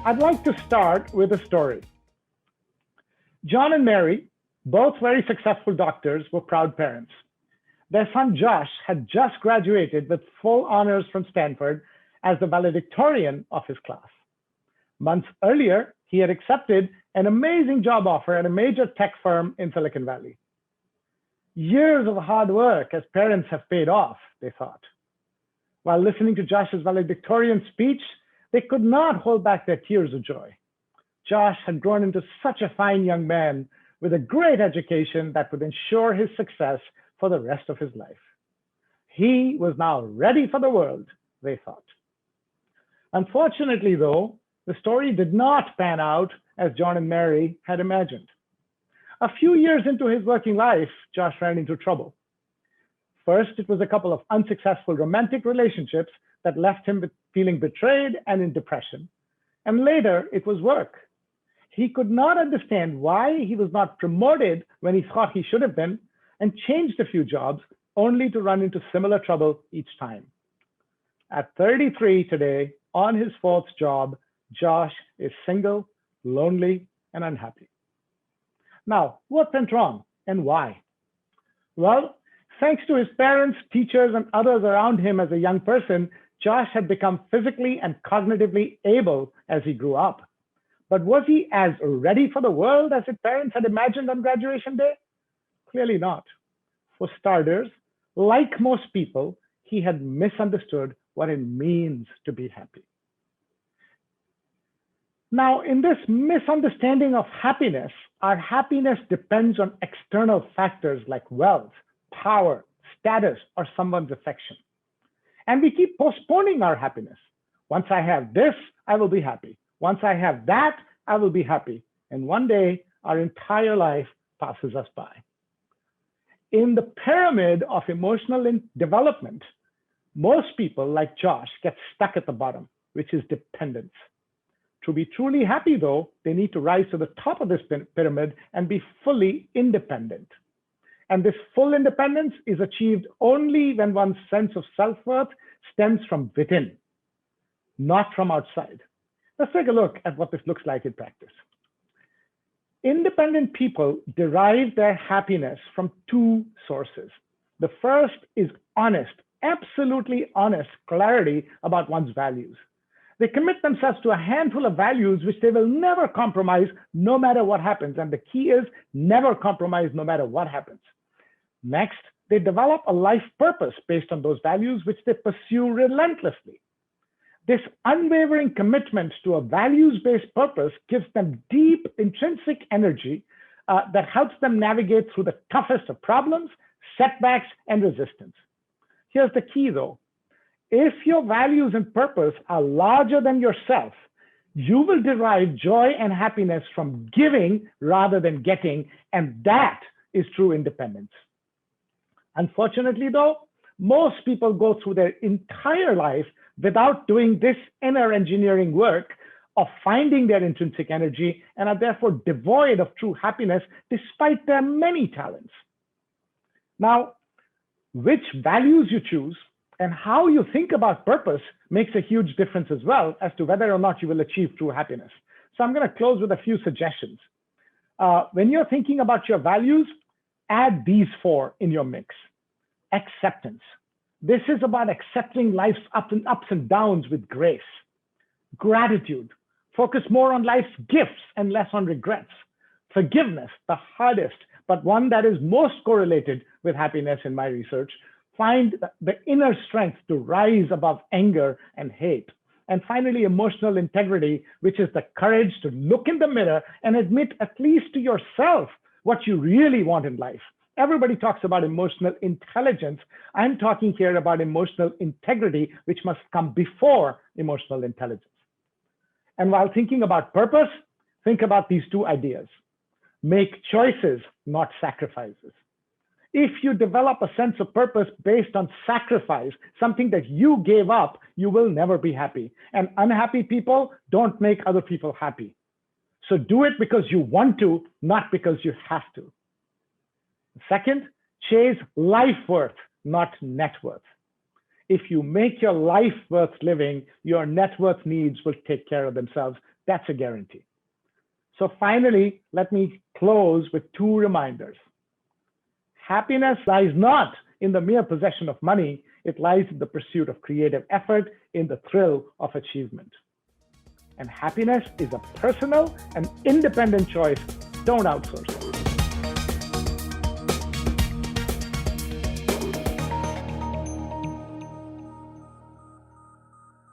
I'd like to start with a story. John and Mary, both very successful doctors, were proud parents. Their son Josh had just graduated with full honors from Stanford as the valedictorian of his class. Months earlier, he had accepted an amazing job offer at a major tech firm in Silicon Valley. Years of hard work as parents have paid off, they thought. While listening to Josh's valedictorian speech, they could not hold back their tears of joy. Josh had grown into such a fine young man with a great education that would ensure his success for the rest of his life. He was now ready for the world, they thought. Unfortunately, though, the story did not pan out as John and Mary had imagined. A few years into his working life, Josh ran into trouble. First, it was a couple of unsuccessful romantic relationships that left him feeling betrayed and in depression. And later, it was work. He could not understand why he was not promoted when he thought he should have been, and changed a few jobs only to run into similar trouble each time. At 33 today, on his fourth job, Josh is single, lonely, and unhappy. Now, what went wrong and why? Well, thanks to his parents, teachers, and others around him as a young person, Josh had become physically and cognitively able as he grew up. But was he as ready for the world as his parents had imagined on graduation day? Clearly not. For starters, like most people, he had misunderstood what it means to be happy. Now, in this misunderstanding of happiness, our happiness depends on external factors like wealth, power, status, or someone's affection. And we keep postponing our happiness. Once I have this, I will be happy. Once I have that, I will be happy. And one day, our entire life passes us by. In the pyramid of emotional development, most people, like Josh, get stuck at the bottom, which is dependence. To be truly happy, though, they need to rise to the top of this pyramid and be fully independent. And this full independence is achieved only when one's sense of self-worth stems from within, not from outside. Let's take a look at what this looks like in practice. Independent people derive their happiness from two sources. The first is honest, absolutely honest clarity about one's values. They commit themselves to a handful of values which they will never compromise no matter what happens. And the key is never compromise no matter what happens. Next, they develop a life purpose based on those values which they pursue relentlessly. This unwavering commitment to a values-based purpose gives them deep intrinsic energy that helps them navigate through the toughest of problems, setbacks, and resistance. Here's the key though. If your values and purpose are larger than yourself, you will derive joy and happiness from giving rather than getting, and that is true independence. Unfortunately though, most people go through their entire life without doing this inner engineering work of finding their intrinsic energy and are therefore devoid of true happiness despite their many talents. Now, which values you choose and how you think about purpose makes a huge difference as well as to whether or not you will achieve true happiness. So I'm going to close with a few suggestions. When you're thinking about your values, add these four in your mix. Acceptance. This is about accepting life's ups and downs with grace. Gratitude. Focus more on life's gifts and less on regrets. Forgiveness, the hardest, but one that is most correlated with happiness in my research. Find the inner strength to rise above anger and hate. And finally, emotional integrity, which is the courage to look in the mirror and admit at least to yourself what you really want in life. Everybody talks about emotional intelligence. I'm talking here about emotional integrity, which must come before emotional intelligence. And while thinking about purpose, think about these two ideas. Make choices, not sacrifices. If you develop a sense of purpose based on sacrifice, something that you gave up, you will never be happy. And unhappy people don't make other people happy. So do it because you want to, not because you have to. Second, chase life worth, not net worth. If you make your life worth living, your net worth needs will take care of themselves. That's a guarantee. So finally, let me close with two reminders. Happiness lies not in the mere possession of money, it lies in the pursuit of creative effort, in the thrill of achievement. And happiness is a personal and independent choice. Don't outsource it.